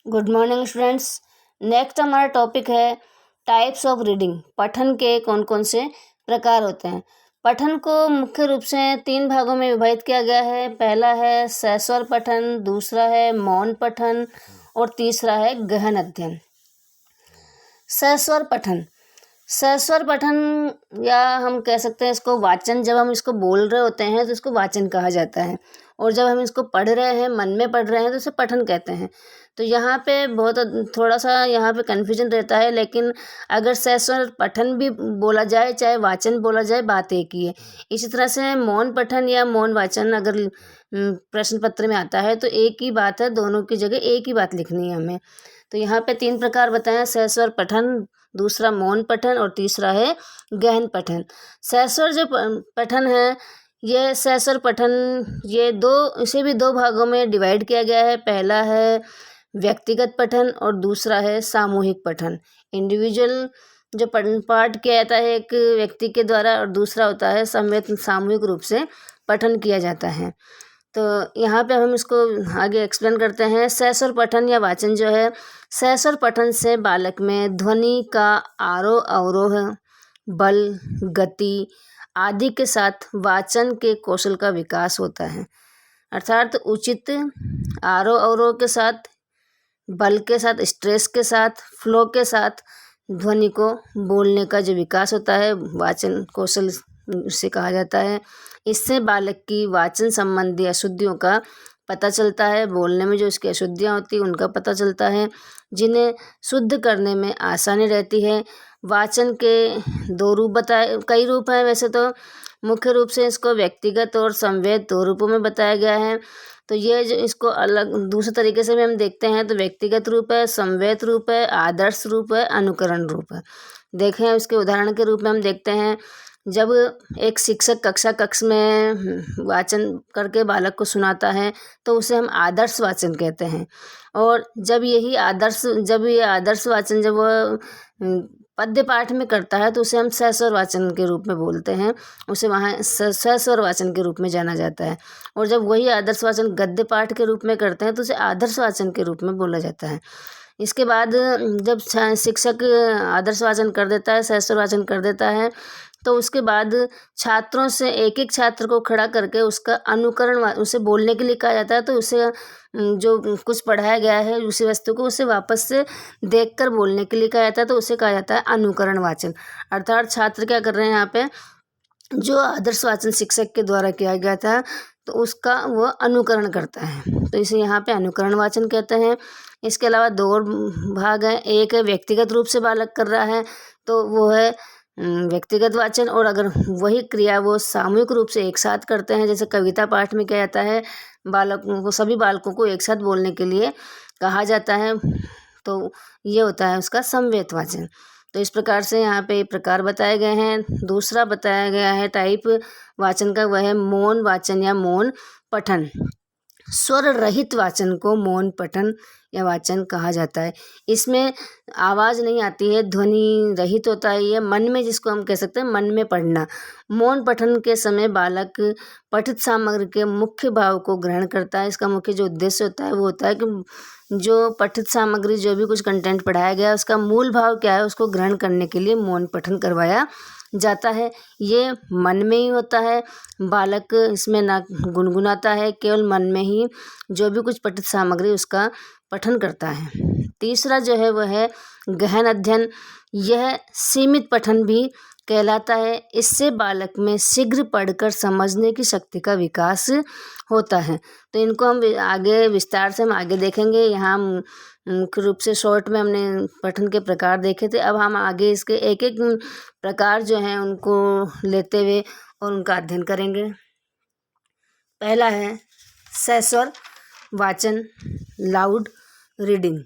Good morning students. Next हमारा topic है types of reading. पठन के कौन कौन से प्रकार होते हैं। पठन को मुख्य रूप से 3 भागों में विभाजित किया गया है। पहला है सस्वर पठन, दूसरा है मौन पठन और तीसरा है गहन अध्ययन। सस्वर पठन, सस्वर पठन या हम कह सकते हैं इसको वाचन। जब हम इसको बोल रहे होते हैं तो इसको वाचन कहा जाता है, और जब हम इसको पढ़ रहे हैं, मन में पढ़ रहे हैं, तो इसे पठन कहते हैं। तो यहाँ पे बहुत थोड़ा सा यहाँ पे कन्फ्यूजन रहता है, लेकिन अगर सस्वर पठन भी बोला जाए चाहे वाचन बोला जाए, बात एक ही है। इसी तरह से मौन पठन या मौन वाचन अगर प्रश्न पत्र में आता है तो एक ही बात है, दोनों की जगह एक ही बात लिखनी है हमें। तो यहाँ पे 3 प्रकार बताए हैं, सस्वर पठन, दूसरा मौन पठन और तीसरा है गहन पठन। सस्वर जो पठन है, ये सस्वर पठन इसे भी 2 भागों में डिवाइड किया गया है। पहला है व्यक्तिगत पठन और दूसरा है सामूहिक पठन। इंडिविजुअल जो पाठ किया जाता है एक व्यक्ति के द्वारा, और दूसरा होता है सामूहिक रूप से पठन किया जाता है। तो यहाँ पे हम इसको आगे एक्सप्लेन करते हैं। सस्वर पठन या वाचन जो है, सस्वर पठन से बालक में ध्वनि का आरोह अवरोह, बल, गति आदि के साथ वाचन के कौशल का विकास होता है। अर्थात उचित आरोह अवरोह के साथ, बल के साथ, स्ट्रेस के साथ, फ्लो के साथ ध्वनि को बोलने का जो विकास होता है, वाचन कौशल उसे कहा जाता है। इससे बालक की वाचन संबंधी अशुद्धियों का पता चलता है। बोलने में जो उसकी अशुद्धियाँ होती हैं उनका पता चलता है, जिन्हें शुद्ध करने में आसानी रहती है। वाचन के 2 रूप बताए, कई रूप हैं वैसे तो, मुख्य रूप से इसको व्यक्तिगत और संवेद 2 रूपों में बताया गया है। तो ये जो इसको अलग दूसरे तरीके से भी हम देखते हैं तो व्यक्तिगत रूप है, संवेद रूप है, आदर्श रूप है, अनुकरण रूप है। देखें उसके उदाहरण के रूप में हम देखते हैं, जब एक शिक्षक कक्ष में वाचन करके बालक को सुनाता है तो उसे हम आदर्श वाचन कहते हैं। और जब ये आदर्श वाचन जब वह पद्य पाठ में करता है तो उसे हम सस्वर वाचन के रूप में बोलते हैं, उसे वहाँ सस्वर वाचन के रूप में जाना जाता है। और जब वही आदर्श वाचन गद्य पाठ के रूप में करते हैं तो उसे आदर्श वाचन के रूप में बोला जाता है। इसके बाद जब शिक्षक आदर्श वाचन कर देता है, सस्वर वाचन कर देता है, तो उसके बाद छात्रों से एक छात्र को खड़ा करके उसका अनुकरण, उसे बोलने के लिए कहा जाता है। तो उसे जो कुछ पढ़ाया गया है उसी वस्तु को उसे वापस से देखकर बोलने के लिए कहा जाता है, तो उसे कहा जाता है अनुकरण वाचन। अर्थात छात्र क्या कर रहे हैं यहाँ पे, जो आदर्श वाचन शिक्षक के द्वारा किया गया था तो उसका वह अनुकरण करता है, तो इसे यहाँ पे अनुकरण वाचन कहते हैं। इसके अलावा 2 भाग हैं। एक है व्यक्तिगत रूप से बालक कर रहा है तो वो है व्यक्तिगत वाचन, और अगर वही क्रिया वो सामूहिक रूप से एक साथ करते हैं, जैसे कविता पाठ में क्या जाता है, बालकों को, सभी बालकों को एक साथ बोलने के लिए कहा जाता है, तो ये होता है उसका संवेद वाचन। तो इस प्रकार से यहाँ पे प्रकार बताए गए हैं। दूसरा बताया गया है टाइप वाचन का, वह है मौन वाचन या मौन पठन। स्वर रहित वाचन को मौन पठन या वाचन कहा जाता है। इसमें आवाज़ नहीं आती है, ध्वनि रहित होता है ये, मन में, जिसको हम कह सकते हैं मन में पढ़ना। मौन पठन के समय बालक पठित सामग्री के मुख्य भाव को ग्रहण करता है। इसका मुख्य जो उद्देश्य होता है वो होता है कि जो पठित सामग्री, जो भी कुछ कंटेंट पढ़ाया गया है उसका मूल भाव क्या है उसको ग्रहण करने के लिए मौन पठन करवाया जाता है। ये मन में ही होता है, बालक इसमें ना गुनगुनाता है, केवल मन में ही जो भी कुछ पठित सामग्री उसका पठन करता है। तीसरा जो है वह है गहन अध्ययन। यह सीमित पठन भी कहलाता है। इससे बालक में शीघ्र पढ़कर समझने की शक्ति का विकास होता है। तो इनको हम आगे विस्तार से हम आगे देखेंगे। यहाँ मुख्य रूप से शॉर्ट में हमने पठन के प्रकार देखे थे, अब हम आगे इसके एक प्रकार जो हैं उनको लेते हुए और उनका अध्ययन करेंगे। पहला है सस्वर वाचन, लाउड रीडिंग।